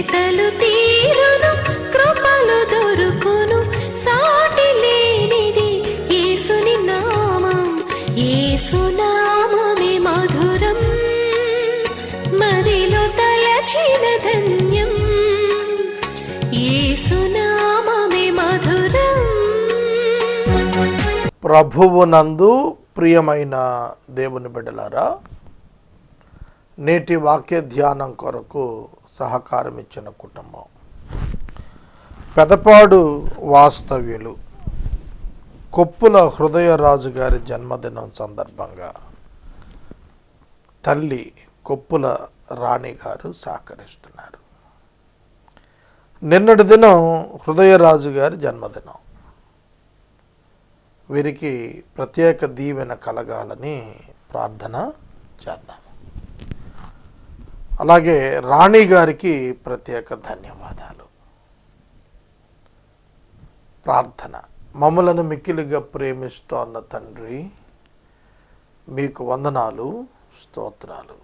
వెతలు తీరును, కృపలు దొరుకును, సాటి లేనిది యేసుని నామం. యేసునామమే మధురం, మదిలో తలచిన ధన్యం. యేసునామమే మధురం. ప్రభువునందు ప్రియమైన దేవుని బిడ్డలారా, నేటి వాక్య ధ్యానం కొరకు సహకారం ఇచ్చిన కుటుంబం పెదపాడు వాస్తవ్యులు కొప్పుల హృదయరాజు గారి జన్మదినం సందర్భంగా తల్లి కొప్పుల రాణి గారు సహకరిస్తున్నారు. నిన్నటి దినం హృదయరాజు గారి జన్మదినం. వీరికి ప్రత్యేక దీవెన కలగాలని ప్రార్థన చేద్దాం. అలాగే రాణి గారికి ప్రత్యేక ధన్యవాదాలు. ప్రార్థన. మమ్మలను మిక్కిలిగా ప్రేమిస్తోన్న తండ్రి, మీకు వందనాలు, స్తోత్రాలు.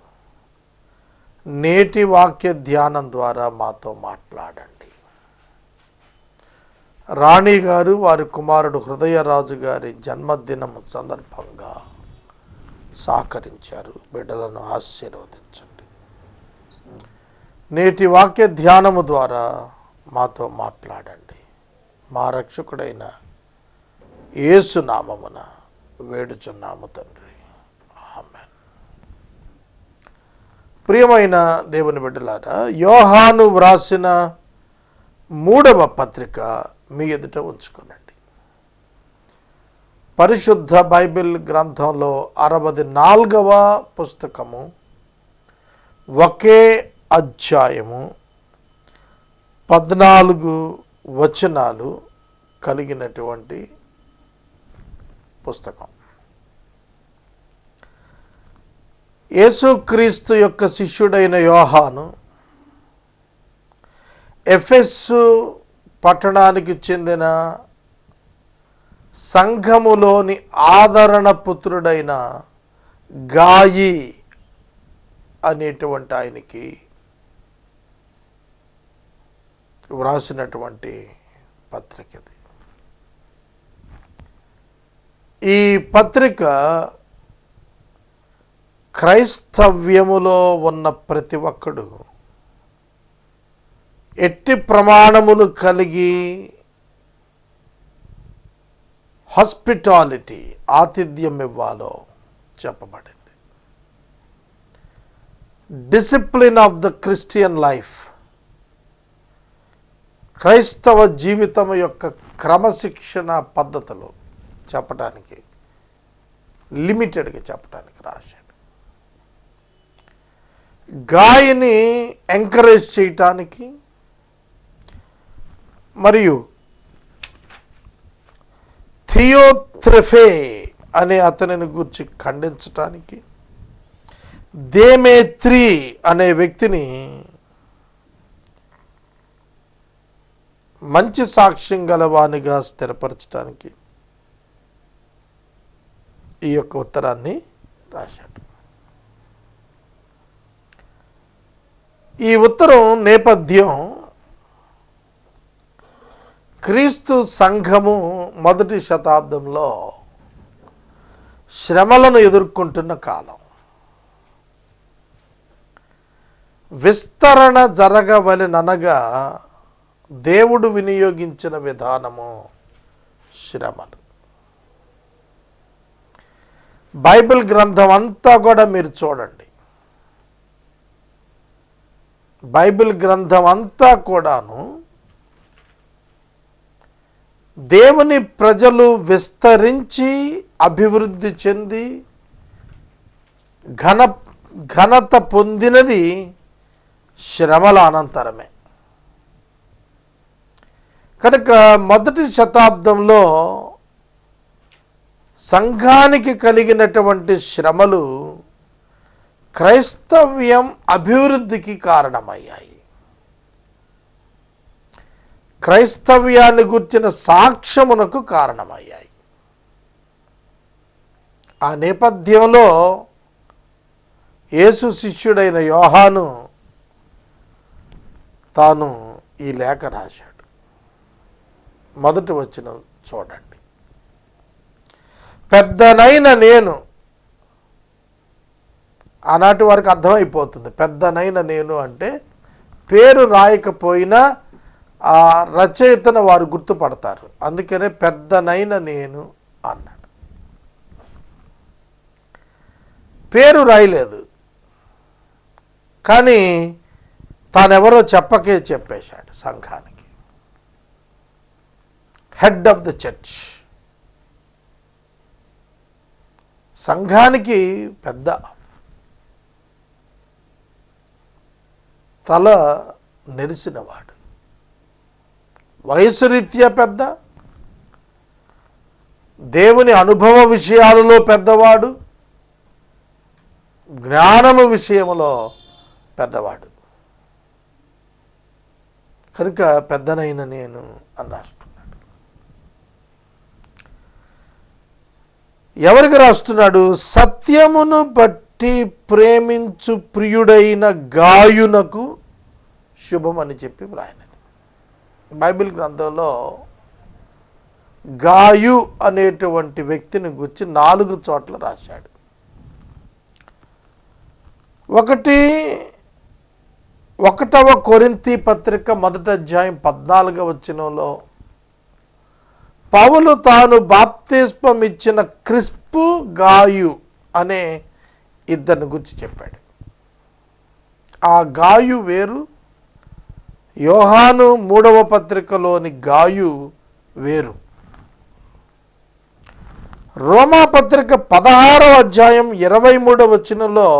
నేటి వాక్య ధ్యానం ద్వారా మాతో మాట్లాడండి. రాణి గారు వారి కుమారుడు హృదయరాజు గారి జన్మదినం సందర్భంగా సహకరించారు. బిడ్డలను ఆశీర్వదించండి. నేటి వాక్య ధ్యానము ద్వారా మాతో మాట్లాడండి. మా రక్షకుడైన యేసు నామమున వేడుచున్నాము తండ్రి, ఆమేన్. ప్రియమైన దేవుని బిడ్డలారా, యోహాను వ్రాసిన 3వ పత్రిక మీ ఎదుట ఉంచుకోనండి. పరిశుద్ధ బైబిల్ గ్రంథంలో 64వ పుస్తకము, ఒకే అధ్యాయము, 14 వచనాలు కలిగినటువంటి పుస్తకం. యేసుక్రీస్తు యొక్క శిష్యుడైన యోహాను ఎఫెసు పట్టణానికి చెందిన సంఘములోని ఆదరణ పుత్రుడైన గాయి అనేటువంటి ఆయనకి వ్రాసినటువంటి పత్రిక ఇది. ఈ పత్రిక క్రైస్తవ్యములో ఉన్న ప్రతి ఒక్కడు ఎట్టి ప్రమాణములు కలిగి హాస్పిటాలిటీ, ఆతిథ్యం ఇవ్వాలో చెప్పబడింది. Discipline of the Christian life, క్రైస్తవ జీవితం యొక్క క్రమశిక్షణ పద్ధతులు చెప్పడానికి, లిమిటెడ్గా చెప్పడానికి రాశాడు. గాయని ఎంకరేజ్ చేయటానికి మరియు థియోత్రెఫే అనే అతనిని గురించి ఖండించటానికి, దేమేత్రి అనే వ్యక్తిని మంచి సాక్ష్యం గలవానిగా స్థిరపరచడానికి ఈ యొక్క ఉత్తరాన్ని రాశాడు. ఈ ఉత్తరం నేపథ్యం క్రీస్తు సంఘము మొదటి శతాబ్దంలో శ్రమలను ఎదుర్కొంటున్న కాలం. విస్తరణ జరగవలెననగా దేవుడు వినియోగించిన విధానము శ్రమలు. బైబిల్ గ్రంథం అంతా కూడా మీరు చూడండి. బైబిల్ గ్రంథం అంతా కూడాను దేవుని ప్రజలు విస్తరించి అభివృద్ధి చెంది ఘనత పొందినది శ్రమల అనంతరమే. కనుక మొదటి శతాబ్దంలో సంఘానికి కలిగినటువంటి శ్రమలు క్రైస్తవ్యం అభివృద్ధికి కారణమయ్యాయి. క్రైస్తవ్యాన్ని గుర్చిన సాక్ష్యమునకు కారణమయ్యాయి. ఆ నేపథ్యంలో యేసు శిష్యుడైన యోహాను తాను ఈ లేఖ రాశాడు. మొదటి వచనం చూడండి. పెద్దనైన నేను, ఆనాటి వారికి అర్థమైపోతుంది. పెద్దనైన నేను అంటే పేరు రాయకపోయినా ఆ రచయితను వారు గుర్తుపడతారు. అందుకనే పెద్దనైన నేను అన్నాడు. పేరు రాయలేదు, కానీ తానెవరో చెప్పకే చెప్పేశాడు సంఘానికి. హెడ్ ఆఫ్ ద చర్చ్, సంఘానికి పెద్ద, తల నెరిసినవాడు, వయసు రీత్యా పెద్ద, దేవుని అనుభవ విషయాలలో పెద్దవాడు, జ్ఞానము విషయంలో పెద్దవాడు. కనుక పెద్దనైన నేను అని రాస్తున్నాడు. ఎవరికి రాస్తున్నాడు? సత్యమును బట్టి ప్రేమించు ప్రియుడైన గాయునకు శుభమని చెప్పి వ్రాయినది. బైబిల్ గ్రంథంలో గాయు అనేటువంటి వ్యక్తిని గురించి 4 చోట్ల రాశాడు. 1వ కొరింథీ పత్రిక 1వ అధ్యాయం 14వ వచనంలో పౌలు తాను బాప్తిస్మం ఇచ్చిన క్రిస్పు, గాయు అనే 2 గురించి చెప్పాడు. ఆ గాయు వేరు, యోహాను 3వ పత్రికలోని గాయు వేరు. రోమా పత్రిక 16వ అధ్యాయం 23వ వచనంలో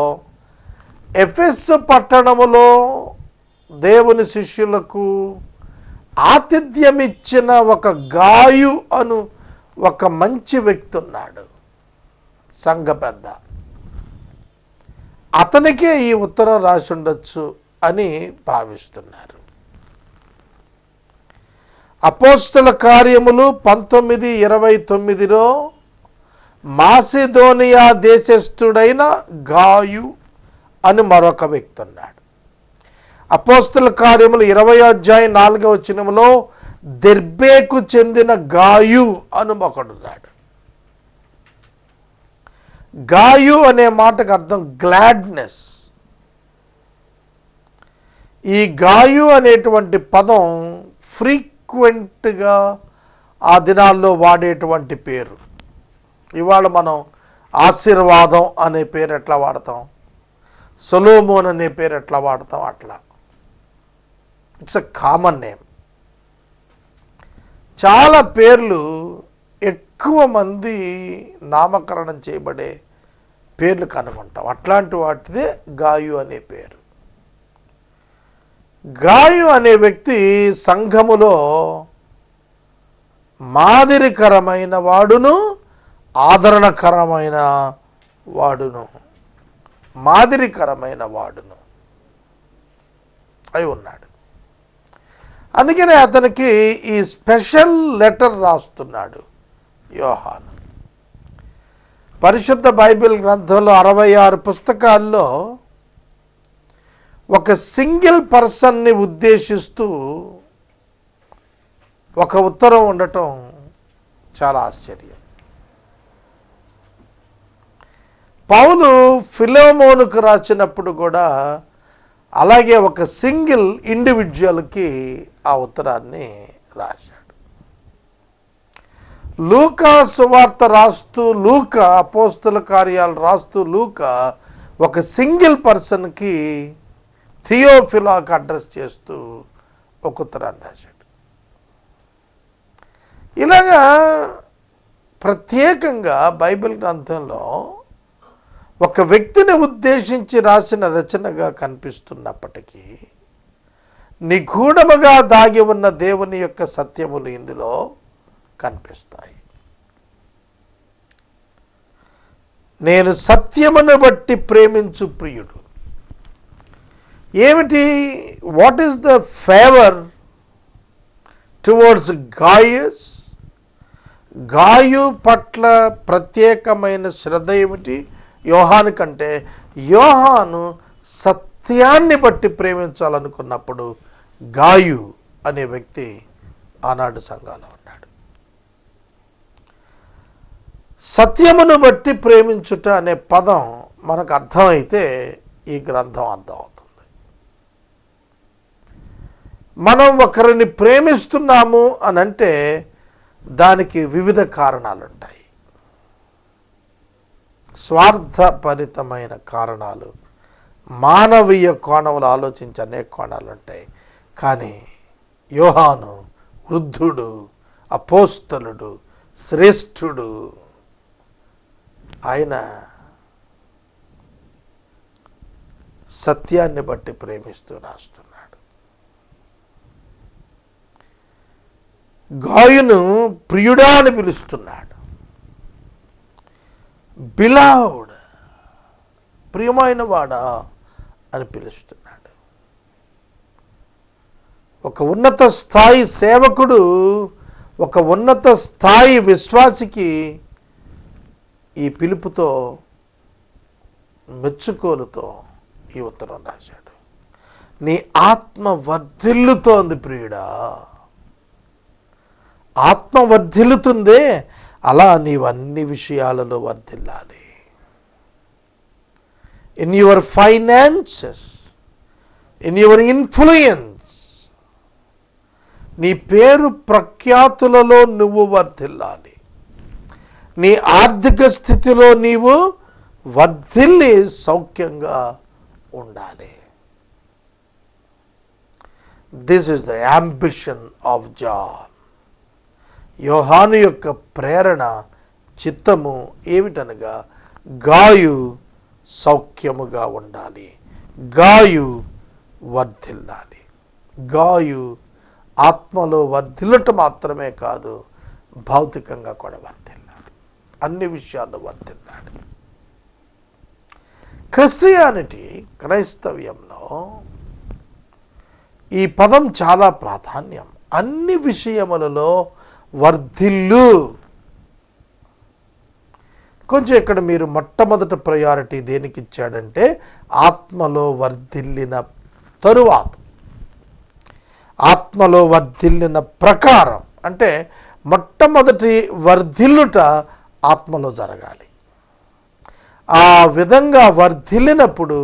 ఎఫెసు పట్టణములో దేవుని శిష్యులకు ఆతిథ్యమిచ్చిన ఒక గాయు అను ఒక మంచి వ్యక్తి ఉన్నాడు, సంఘ పెద్ద. అతనికే ఈ ఉత్తరం రాసి ఉండొచ్చు అని భావిస్తున్నారు. అపోస్తల కార్యములు 19:29లో మాసిదోనియా దేశస్థుడైన గాయు అని మరొక వ్యక్తి ఉన్నాడు. అపోస్తల కార్యములు 20వ అధ్యాయం 4వ వచనంలో దెర్బేకు చెందిన గాయు అని ఒకడున్నాడు. గాయు అనే మాటకు అర్థం గ్లాడ్నెస్. ఈ గాయు అనేటువంటి పదం ఫ్రీక్వెంట్గా ఆ దినాల్లో వాడేటువంటి పేరు. ఇవాళ మనం ఆశీర్వాదం అనే పేరు ఎట్లా వాడతాం, సొలోమోన్ అనే పేరు ఎట్లా వాడతాం, అట్లా ఇట్స్ ఎ కామన్ నేమ్. చాలా పేర్లు ఎక్కువ మంది నామకరణం చేయబడే పేర్లు కనుగొంటాం. అట్లాంటి వాటిదే గాయు అనే పేరు. గాయు అనే వ్యక్తి సంఘములో మాదిరికరమైన వాడును, ఆదరణకరమైన వాడును, మాదిరికరమైన వాడును అయి ఉన్నాడు. అందుకనే అతనికి ఈ స్పెషల్ లెటర్ రాస్తున్నాడు యోహాను. పరిశుద్ధ బైబిల్ గ్రంథంలో 66 పుస్తకాల్లో ఒక సింగిల్ పర్సన్ని ఉద్దేశిస్తూ ఒక ఉత్తరం ఉండటం చాలా ఆశ్చర్యం. పౌలు ఫిలెమోనుకు రాసినప్పుడు కూడా అలాగే ఒక సింగిల్ ఇండివిజువల్కి ఆ ఉత్తరాన్ని రాశాడు. లూకా సువార్త రాస్తూ, లూకా అపోస్తల కార్యాలు రాస్తూ లూకా ఒక సింగిల్ పర్సన్కి థియోఫిలాకు అడ్రస్ చేస్తూ ఒక ఉత్తరాన్ని రాశాడు. ఇలాగా ప్రత్యేకంగా బైబిల్ గ్రంథంలో ఒక వ్యక్తిని ఉద్దేశించి రాసిన రచనగా కనిపిస్తున్నప్పటికీ నిగూఢముగా దాగి ఉన్న దేవుని యొక్క సత్యములు ఇందులో కనిపిస్తాయి. నేను సత్యమును బట్టి ప్రేమించు ప్రియుడు. ఏమిటి? What is the favour towards guys? గాయు పట్ల ప్రత్యేకమైన శ్రద్ధ ఏమిటి యోహాను కంటే? యోహాను సత్యాన్ని బట్టి ప్రేమించాలనుకున్నప్పుడు గాయు అనే వ్యక్తి ఆనాడు సంఘంలో ఉన్నాడు. సత్యమును బట్టి ప్రేమించుట అనే పదం మనకు అర్థమైతే ఈ గ్రంథం అర్థమవుతుంది. మనం ఒకరిని ప్రేమిస్తున్నాము అని అంటే దానికి వివిధ కారణాలు ఉంటాయి. స్వార్థపరితమైన కారణాలు, మానవీయ కోణంలో ఆలోచించే అనేక కోణాలు ఉంటాయి. కానీ యోహాను వృద్ధుడు, అపోస్తలుడు, శ్రేష్ఠుడు, ఆయన సత్యాన్ని బట్టి ప్రేమిస్తూ రాస్తున్నాడు. గాయును ప్రియుడా అని పిలుస్తున్నాడు. బిలవ్డ్, ప్రియమైన వాడా అని పిలుస్తున్నాడు. ఒక ఉన్నత స్థాయి సేవకుడు, ఒక ఉన్నత స్థాయి విశ్వాసికి ఈ పిలుపుతో, మెచ్చుకోలుతో ఈ ఉత్తరం రాశాడు. నీ ఆత్మ వర్ధిల్లుతోంది ప్రియుడా, ఆత్మ వర్ధిల్లుతుందే, అలా నీవన్ని విషయాలలో వర్ధిల్లాలి. In your finances, in your influence, నీ పేరు ప్రఖ్యాతులలో నువ్వు వర్ధిల్లాలి. నీ ఆర్థిక స్థితిలో నీవు వర్ధిల్లి సౌఖ్యంగా ఉండాలి. This is the ambition of John. యోహాను యొక్క ప్రేరణ, చిత్తము ఏమిటనగా గాయు సౌఖ్యముగా ఉండాలి, గాయు వర్ధిల్లాలి. గాయు ఆత్మలో వర్ధిల్లటం మాత్రమే కాదు, భౌతికంగా కూడా వర్ధిల్లాలి, అన్ని విషయాల్లో వర్ధిల్లాలి. క్రిస్టియానిటీ, క్రైస్తవ్యంలో ఈ పదం చాలా ప్రాధాన్యం. అన్ని విషయములలో వర్ధిల్లు. కొంచెం ఇక్కడ మీరు మొట్టమొదటి ప్రయారిటీ దేనికి ఇచ్చాడంటే ఆత్మలో వర్ధిల్లిన తరువాత, ఆత్మలో వర్ధిల్లిన ప్రకారం, అంటే మొట్టమొదటి వర్ధిల్లుట ఆత్మలో జరగాలి. ఆ విధంగా వర్ధిల్లినప్పుడు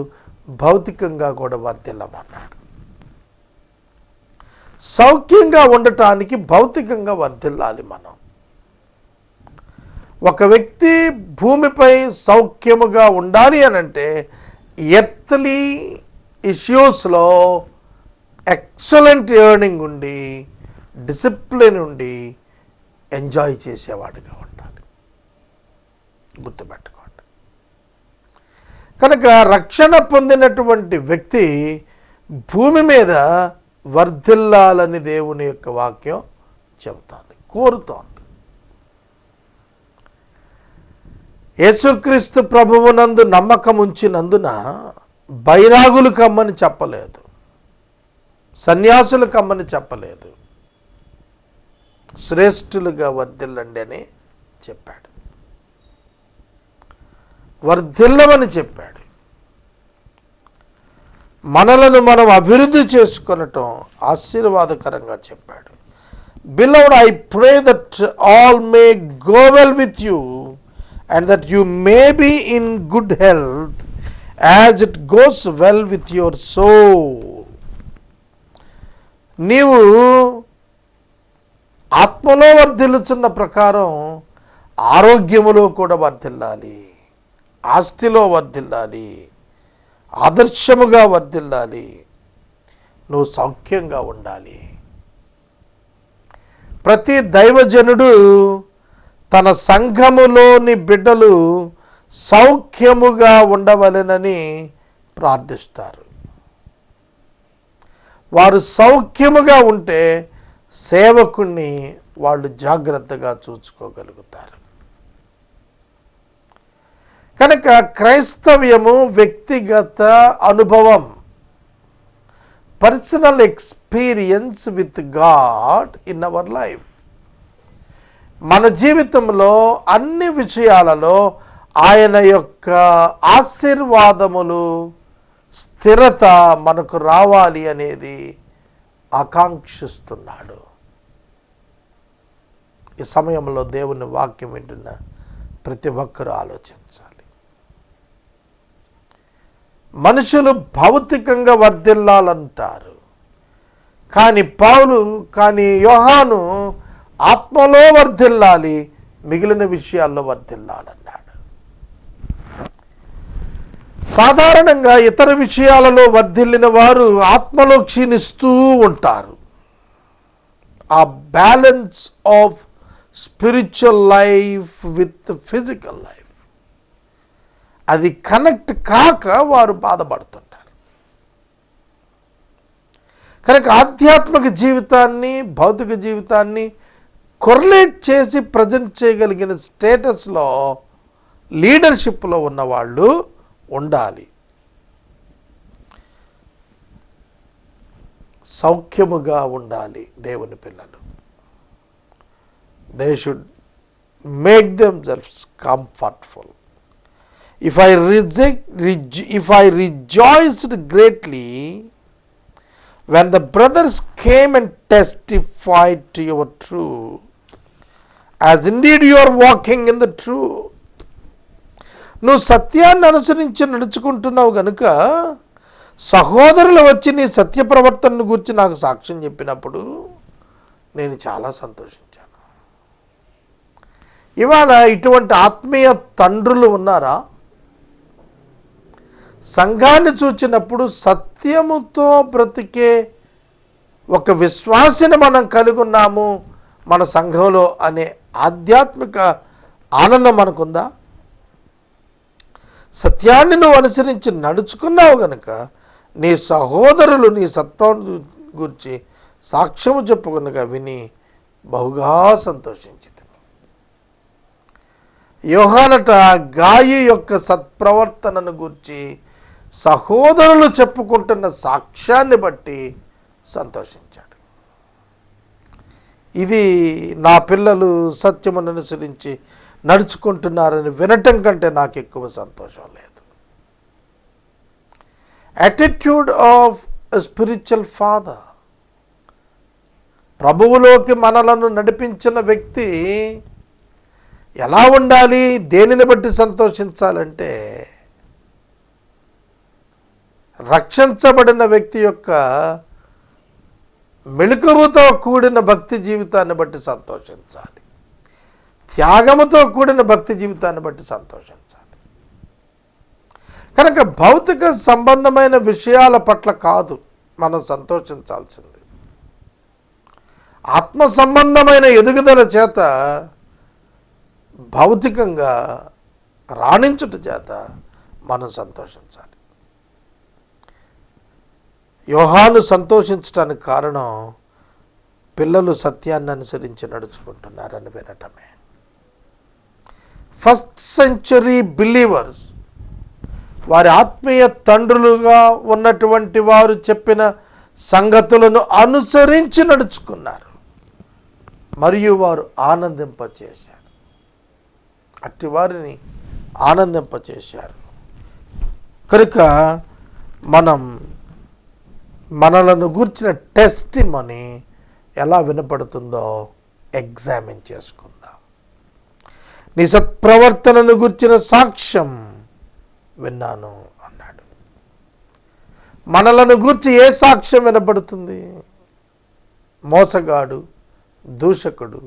భౌతికంగా కూడా వర్ధిల్లమన్నాడు. సౌఖ్యంగా ఉండటానికి భౌతికంగా వర్ధిల్లాలి మనం. ఒక వ్యక్తి భూమిపై సౌఖ్యముగా ఉండాలి అని అంటే ఎర్త్లీ ఇష్యూస్లో ఎక్సలెంట్ ఎర్నింగ్ ఉండి, డిసిప్లిన్ ఉండి, ఎంజాయ్ చేసేవాడిగా ఉండాలి. గుర్తుపెట్టుకోండి. కనుక రక్షణ పొందినటువంటి వ్యక్తి భూమి మీద వర్ధిల్లాలని దేవుని యొక్క వాక్యం చెబుతోంది, కోరుతోంది. యేసుక్రీస్తు ప్రభువునందు నమ్మకం ఉంచినందున బైరాగులు కమ్మని చెప్పలేదు, సన్యాసులు కమ్మని చెప్పలేదు, శ్రేష్ఠులుగా వర్ధిల్లండి అని చెప్పాడు, వర్ధిల్లమని చెప్పాడు. మనలను మనం అభివృద్ధి చేసుకొనటం ఆశీర్వాదకరంగా చెప్పాడు. Beloved, I pray that all may go well with you and that you may be in good health as it goes well with your soul. నీవు ఆత్మలో వర్ధిల్లుచున్న ప్రకారం ఆరోగ్యములో కూడా వర్ధిల్లాలి, ఆస్తిలో వర్ధిల్లాలి, ఆదర్శముగా వర్ధిల్లాలి, నువ్వు సౌఖ్యంగా ఉండాలి. ప్రతి దైవజనుడు తన సంఘములోని బిడ్డలు సౌఖ్యముగా ఉండవలెనని ప్రార్థిస్తారు. వారు సౌఖ్యముగా ఉంటే సేవకుణ్ణి వాళ్ళు జాగ్రత్తగా చూసుకోగలుగుతారు. కనుక క్రైస్తవ్యము వ్యక్తిగత అనుభవం, personal experience with God in our life. మన జీవితంలో అన్ని విషయాలలో ఆయన యొక్క ఆశీర్వాదములు, స్థిరత మనకు రావాలి అనేది ఆకాంక్షిస్తున్నాడు. ఈ సమయంలో దేవుని వాక్యం వింటున్న ప్రతి ఒక్కరూ ఆలోచించాలి. మనుషులు భౌతికంగా వర్ధిల్లాలంటారు, కానీ యోహాను ఆత్మలో వర్ధిల్లాలి, మిగిలిన విషయాల్లో వర్ధిల్లాలన్నాడు. సాధారణంగా ఇతర విషయాలలో వర్ధిల్లిన వారు ఆత్మలో క్షీణిస్తూ ఉంటారు. ఆ balance of spiritual life with physical life అది కనెక్ట్ కాక వారు బాధపడుతుంటారు. కనుక ఆధ్యాత్మిక జీవితాన్ని భౌతిక జీవితాన్ని కొర్లేట్ చేసి ప్రజెంట్ చేయగలిగిన స్టేటస్లో లీడర్షిప్లో ఉన్నవాళ్ళు ఉండాలి. సౌఖ్యముగా ఉండాలి దేవుని పిల్లలు. They should make themselves comfortable. If I rejoiced greatly when the brothers came and testified to your truth, as indeed you are walking in the truth. నువ్వు సత్యాన్ని అనుసరించి నడుచుకుంటున్నావు గనుక సహోదరులు వచ్చి నీ సత్య ప్రవర్తనను గురించి నాకు సాక్ష్యం చెప్పినప్పుడు నేను చాలా సంతోషించాను. ఇవాళ ఇటువంటి ఆత్మీయ తండ్రులు ఉన్నారా? సంఘాన్ని చూచినప్పుడు సత్యముతో బ్రతికే ఒక విశ్వాసిని మనం కలిగి ఉన్నాము మన సంఘంలో అనే ఆధ్యాత్మిక ఆనందం మనకుందా? సత్యాన్ని నువ్వు అనుసరించి నడుచుకున్నావు గనుక నీ సహోదరులు నీ సత్ప్రవర్తన గురించి సాక్ష్యము చెప్పుకునగా విని బహుగా సంతోషించింది. యోహానట గాయి యొక్క సత్ప్రవర్తనను గురించి సహోదరులు చెప్పుకుంటున్న సాక్ష్యాన్ని బట్టి సంతోషించాడు. ఇది నా పిల్లలు సత్యమును అనుసరించి నడుచుకుంటున్నారని వినటం కంటే నాకు ఎక్కువ సంతోషం లేదు. Attitude of a spiritual father, ప్రభువులోకి మనలను నడిపించిన వ్యక్తి ఎలా ఉండాలి? దేనిని బట్టి సంతోషించాలంటే రక్షించబడిన వ్యక్తి యొక్క మెళుకువతో కూడిన భక్తి జీవితాన్ని బట్టి సంతోషించాలి. త్యాగముతో కూడిన భక్తి జీవితాన్ని బట్టి సంతోషించాలి. కనుక భౌతిక సంబంధమైన విషయాల పట్ల కాదు మనం సంతోషించాల్సింది, ఆత్మ సంబంధమైన ఎదుగుదల చేత భౌతికంగా రాణించుట చేత మనం సంతోషించాలి. యోహాను సంతోషించడానికి కారణం పిల్లలు సత్యాన్ని అనుసరించి నడుచుకుంటున్నారని వినటమే. ఫస్ట్ సెంచరీ బిలీవర్స్ వారి ఆత్మీయ తండ్రులుగా ఉన్నటువంటి వారు చెప్పిన సంగతులను అనుసరించి నడుచుకున్నారు మరియు వారు ఆనందింపచేశారు. అట్టి వారిని ఆనందింపచేశారు. కనుక మనం మనలను గూర్చిన టెస్టిమనీ ఎలా వినపడుతుందో ఎగ్జామిన్ చేసుకుందాం. నీ సత్ప్రవర్తనను గూర్చిన సాక్ష్యం విన్నాను అన్నాడు. మనలను గూర్చి ఏ సాక్ష్యం వినపడుతుంది? మోసగాడు, దూషకుడు,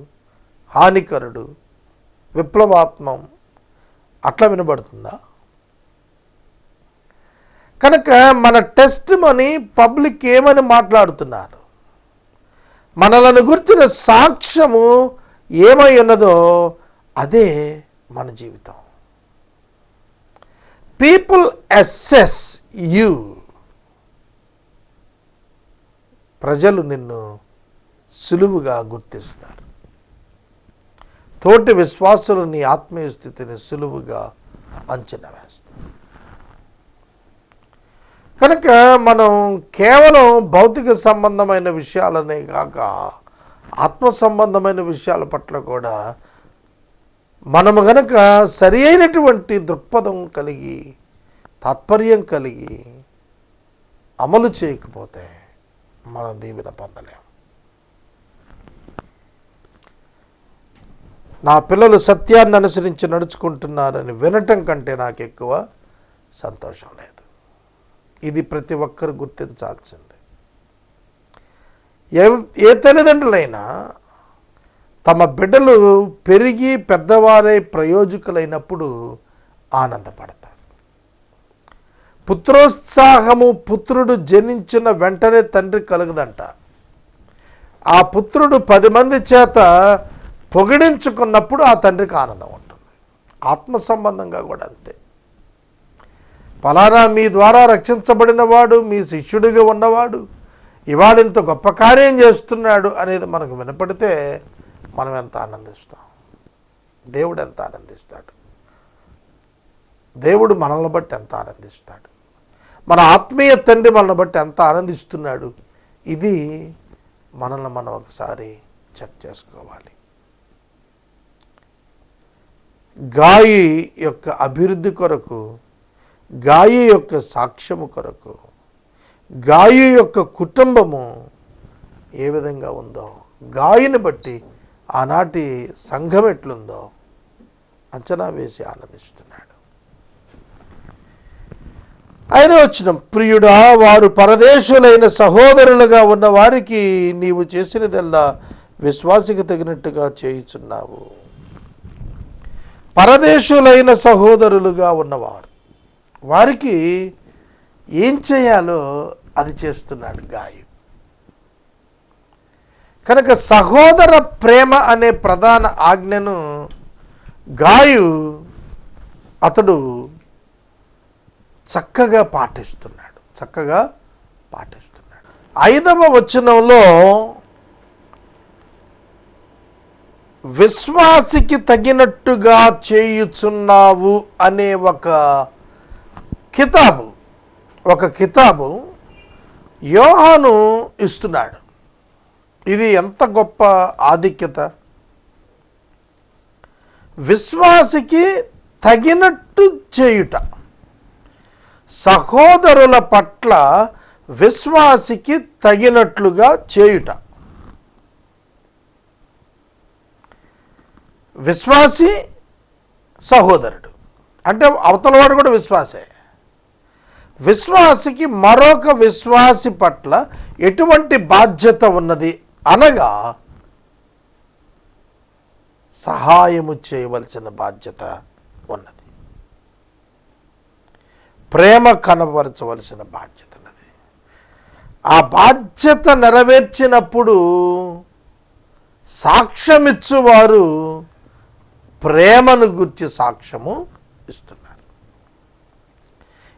హానికరుడు, విప్లవాత్మం అట్లా వినబడుతుందా? కనుక మన టెస్టిమనీ పబ్లిక్ ఏమని మాట్లాడుతున్నారు, మనలను గురించిన సాక్ష్యము ఏమై ఉన్నదో అదే మన జీవితం. పీపుల్ అసెస్ యూ, ప్రజలు నిన్ను సులువుగా గుర్తిస్తారు. తోటి విశ్వాసులు నీ ఆత్మీయ స్థితిని సులువుగా అంచనా వేస్తారు. కనుక మనం కేవలం భౌతిక సంబంధమైన విషయాలనే కాక ఆత్మ సంబంధమైన విషయాల పట్ల కూడా మనము గనక సరి అయినటువంటి దృక్పథం కలిగి తాత్పర్యం కలిగి అమలు చేయకపోతే మనం దీవెన పొందలేం. నా పిల్లలు సత్యాన్ని అనుసరించి నడుచుకుంటున్నారని వినటం కంటే నాకు ఎక్కువ సంతోషం లేదు. ఇది ప్రతి ఒక్కరు గుర్తించాల్సింది. ఏ తల్లిదండ్రులైనా తమ బిడ్డలు పెరిగి పెద్దవారై ప్రయోజకులైనప్పుడు ఆనందపడతారు. పుత్రోత్సాహము పుత్రుడు జనించిన వెంటనే తండ్రి కలుగుదంట. ఆ పుత్రుడు 10 మంది చేత పొగిడించుకున్నప్పుడు ఆ తండ్రికి ఆనందం ఉంటుంది. ఆత్మ సంబంధంగా కూడా అంతే. ఫలానా మీ ద్వారా రక్షించబడిన వాడు, మీ శిష్యుడిగా ఉన్నవాడు ఇవాళ ఇంత గొప్ప కార్యం చేస్తున్నాడు అనేది మనకు వినపడితే మనం ఎంత ఆనందిస్తాం. దేవుడు ఎంత ఆనందిస్తాడు. దేవుడు మనల్ని బట్టి ఎంత ఆనందిస్తాడు. మన ఆత్మీయ తండ్రి మనల్ని బట్టి ఎంత ఆనందిస్తున్నాడు. ఇది మనల్ని మనం ఒకసారి చెక్ చేసుకోవాలి. గాయి యొక్క అభివృద్ధి కొరకు, గాయి యొక్క సాక్ష్యము కొరకు, గాయి యొక్క కుటుంబము ఏ విధంగా ఉందో, గాయిని బట్టి ఆనాటి సంఘం ఎట్లుందో అంచనా వేసి ఆనందిస్తున్నాడు. 5వ వచనం, ప్రియుడా వారు పరదేశులైన సహోదరులుగా ఉన్న వారికి నీవు చేసినదల్లా విశ్వాసికి తగినట్టుగా చేయుచున్నావు. పరదేశులైన సహోదరులుగా ఉన్నవారు, వారికి ఏం చేయాలో అది చేస్తున్నాడు గాయు. కనుక సహోదర ప్రేమ అనే ప్రధాన ఆజ్ఞను గాయు అతడు చక్కగా పాటిస్తున్నాడు. 5వ వచనంలో విశ్వాసికి తగినట్టుగా చేయుచున్నావు అనే ఒక కితాబు యోహాను ఇస్తున్నాడు. ఇది ఎంత గొప్ప ఆధిక్యత. విశ్వాసికి తగినట్టు చేయుట, సహోదరుల పట్ల విశ్వాసికి తగినట్లుగా చేయుట. విశ్వాసి సహోదరుడు అంటే అవతలవాడు కూడా విశ్వాసే. విశ్వాసికి మరొక విశ్వాసి పట్ల ఎటువంటి బాధ్యత ఉన్నది అనగా సహాయము చేయవలసిన బాధ్యత ఉన్నది. ప్రేమ కనబరచవలసిన బాధ్యత ఉన్నది. ఆ బాధ్యత నెరవేర్చినప్పుడు సాక్ష్యమిచ్చువారు ప్రేమను గురించి సాక్ష్యము ఇస్తున్నారు.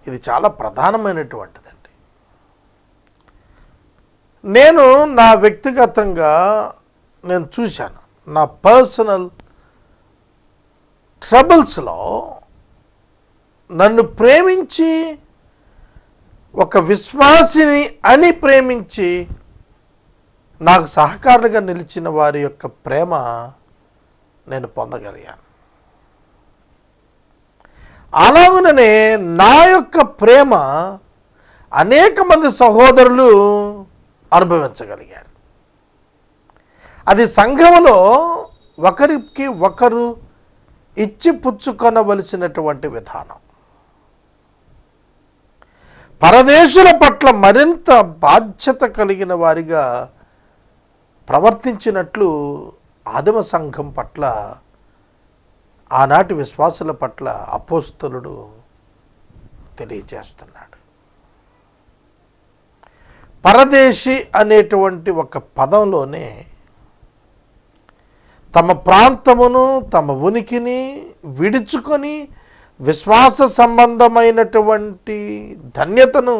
ఇది చాలా ప్రధానమైనటువంటిదండి. నేను నా వ్యక్తిగతంగా నేను చూశాను. నా పర్సనల్ ట్రబుల్స్లో నన్ను ప్రేమించి ఒక విశ్వాసిని అని ప్రేమించి నాకు సహకారులుగా నిలిచిన వారి యొక్క ప్రేమ నేను పొందగలిగాను. అలాగనే నా యొక్క ప్రేమ అనేక మంది సహోదరులు అనుభవించగలిగారు. అది సంఘములో ఒకరికి ఒకరు ఇచ్చి పుచ్చుకొనవలసినటువంటి విధానం. పరదేశుల పట్ల మరింత బాధ్యత కలిగిన వారిగా ప్రవర్తించినట్లు ఆదిమ సంఘం పట్ల, ఆనాటి విశ్వాసుల పట్ల అపోస్తలుడు తెలియజేస్తున్నాడు. పరదేశి అనేటువంటి ఒక పదంలోనే తమ ప్రాంతమును తమ ఉనికిని విడుచుకొని విశ్వాస సంబంధమైనటువంటి ధన్యతను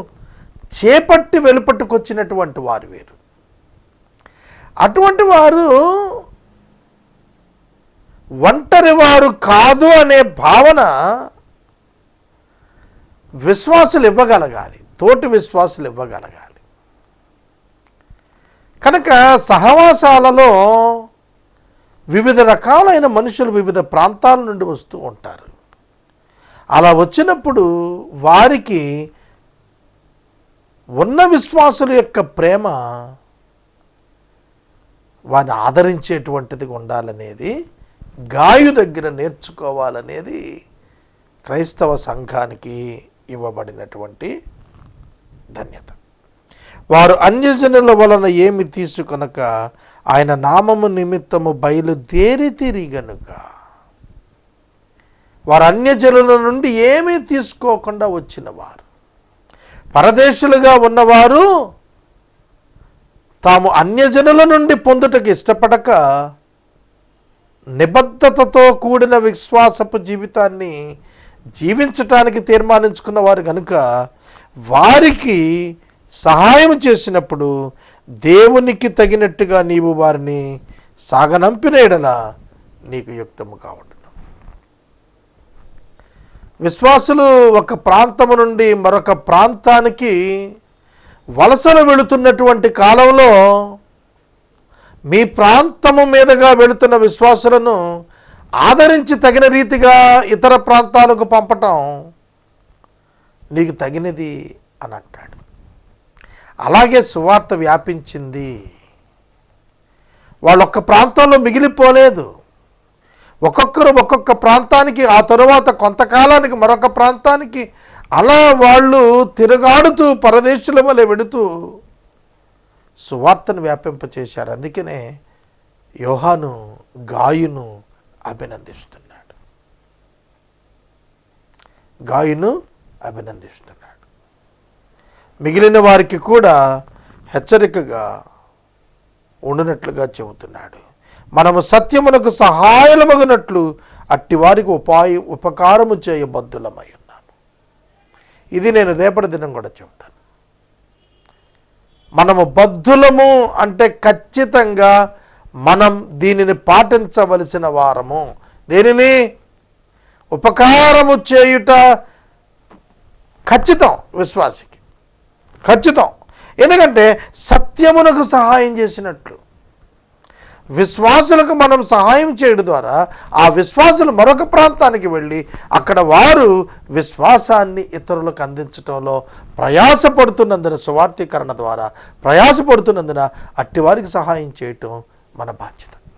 చేపట్టి వెలుపట్టుకొచ్చినటువంటి వారు వీరు. అటువంటి వారు ఒంటరి వారు కాదు అనే భావన విశ్వాసులు ఇవ్వగలగాలి, తోటి విశ్వాసులు ఇవ్వగలగాలి. కనుక సహవాసాలలో వివిధ రకాలైన మనుషులు వివిధ ప్రాంతాల నుండి వస్తూ ఉంటారు. అలా వచ్చినప్పుడు వారికి ఉన్న విశ్వాసుల యొక్క ప్రేమ వారిని ఆదరించేటువంటిది ఉండాలనేది, గాయు దగ్గర నేర్చుకోవాలనేది క్రైస్తవ సంఘానికి ఇవ్వబడినటువంటి ధన్యత. వారు అన్యజనుల వలన ఏమి తీసుకొనక ఆయన నామము నిమిత్తము బయలుదేరితిరి గనుక. వారు అన్యజనుల నుండి ఏమీ తీసుకోకుండా వచ్చిన వారు. పరదేశులుగా ఉన్నవారు తాము అన్యజనుల నుండి పొందుటకు ఇష్టపడక నిబద్ధతతో కూడిన విశ్వాసపు జీవితాన్ని జీవించటానికి తీర్మానించుకున్న వారు కనుక వారికి సహాయం చేసినప్పుడు దేవునికి తగినట్టుగా నీవు వారిని సాగనంపిన ఎడల నీకు యుక్తము కావడం. విశ్వాసులు ఒక ప్రాంతము నుండి మరొక ప్రాంతానికి వలసలు వెళుతున్నటువంటి కాలంలో మీ ప్రాంతము మీదుగా వెళుతున్న విశ్వాసులను ఆదరించి తగిన రీతిగా ఇతర ప్రాంతాలకు పంపటం నీకు తగినది అని అంటాడు. అలాగే సువార్త వ్యాపించింది. వాళ్ళు ఒక్క ప్రాంతంలో మిగిలిపోలేదు. ఒక్కొక్కరు ఒక్కొక్క ప్రాంతానికి, ఆ తరువాత కొంతకాలానికి మరొక ప్రాంతానికి, అలా వాళ్ళు తిరుగాడుతూ పరదేశుల వలె వెడుతూ సువార్తను వ్యాపింపచేశారు. అందుకనే యోహాను గాయును అభినందిస్తున్నాడు. గాయును అభినందిస్తున్నాడు. మిగిలిన వారికి కూడా హెచ్చరికగా ఉండునట్లుగా చెబుతున్నాడు. మనము సత్యమునకు సహాయమగునట్లు అట్టి వారికి ఉపకారము చేయబద్ధులమై ఉన్నాము. ఇది నేను రేపటి దినం కూడా చెబుతాను. మనము బద్ధులము అంటే ఖచ్చితంగా మనం దీనిని పాటించవలసిన వారము. దీనిని ఉపకారము చేయుట ఖచ్చితం, విశ్వాసికి ఖచ్చితం. ఎందుకంటే సత్యమునకు సహాయం చేసినట్లు విశ్వాసులకు మనం సహాయం చేయడం ద్వారా ఆ విశ్వాసులు మరొక ప్రాంతానికి వెళ్ళి అక్కడ వారు విశ్వాసాన్ని ఇతరులకు అందించడంలో ప్రయాసపడుతున్నందున, సువార్తీకరణ ద్వారా ప్రయాసపడుతున్నందున అట్టి వారికి సహాయం చేయటం మన బాధ్యత.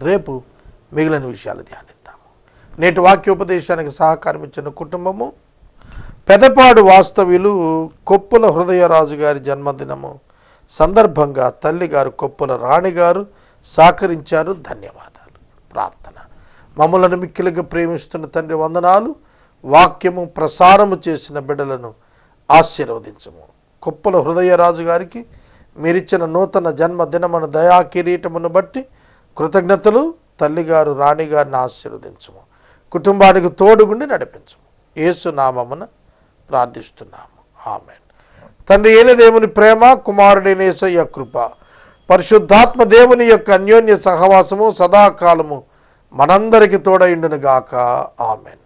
రేపు మిగిలిన విషయాలు ధ్యానిద్దాము. నేటి వాక్యోపదేశానికి సహకారం ఇచ్చిన కుటుంబము పెదపాడు వాస్తవ్యులు కొప్పుల హృదయరాజు గారి జన్మదినము సందర్భంగా తల్లిగారు కొప్పుల రాణిగారు సహకరించారు. ధన్యవాదాలు. ప్రార్థన. మమ్మలను మిక్కిలిగా ప్రేమిస్తున్న తండ్రి వందనాలు. వాక్యము ప్రసారము చేసిన బిడ్డలను ఆశీర్వదించము. కొప్పుల హృదయరాజు గారికి మీరిచ్చిన నూతన జన్మదినమును దయా కిరీటమును బట్టి కృతజ్ఞతలు. తల్లిగారు రాణిగారిని ఆశీర్వదించము. కుటుంబానికి తోడుగుండి నడిపించము. యేసు నామమున ప్రార్థిస్తున్నాము. ఆమేన్. తండ్రి అయిన దేవుని ప్రేమ, కుమారుడైన యేసయ్య కృప, పరిశుద్ధాత్మ దేవుని యొక్క అన్యోన్య సహవాసము సదాకాలము మనందరికి తోడైండును గాక. ఆమేన్.